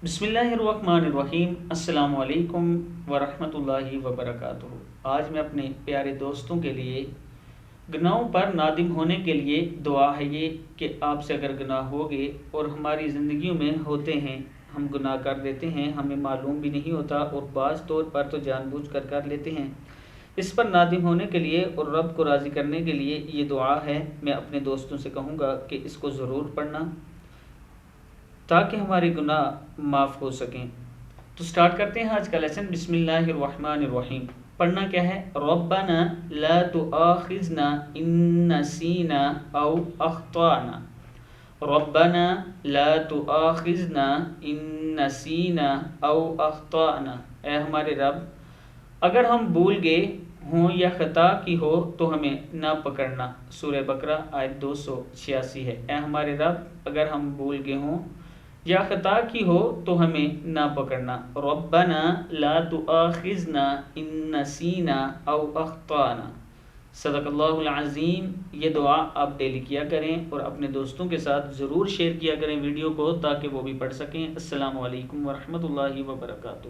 बिस्मिल्लाहिर्रहमानिर्रहीम। अस्सलाम वालेकुम वरहमतुल्लाहि वबरकातुहू। आज मैं अपने प्यारे दोस्तों के लिए गुनाहों पर नादिम होने के लिए दुआ है ये कि आपसे अगर गुनाह होंगे और हमारी ज़िंदगियों में होते हैं, हम गुनाह कर देते हैं, हमें मालूम भी नहीं होता और बाज़ तौर पर तो जानबूझ कर लेते हैं। इस पर नादिम होने के लिए और रब को राज़ी करने के लिए ये दुआ है। मैं अपने दोस्तों से कहूँगा कि इसको ज़रूर पढ़ना ताकि हमारे गुनाह माफ़ हो सकें। तो स्टार्ट करते हैं आज का लेसन। बिस्मिल्लाहिर्रहमानिर्रहीम। पढ़ना क्या है? रब्बना ला तुआखिज़ना इन नसीना औ अख्ताना। रब्बना ला तुआखिज़ना इन नसीना औ अख्ताना। ए हमारे रब, अगर हम भूल गए हों या ख़ता की हो तो हमें ना पकड़ना। सूरह बकरा आयत 286 है। ए हमारे रब, अगर हम भूल गए हों या ख़ता की हो तो हमें ना पकड़ना। रब्बना ला तुआखिज़ना इन नसीना औ अख्ताना। सदक़ल्लाहुल अज़ीम। ये दुआ आप डेली किया करें और अपने दोस्तों के साथ ज़रूर शेयर किया करें वीडियो को, ताकि वो भी पढ़ सकें। अस्सलामु अलैकुम वरहमतुल्लाहि वबरकातुहू।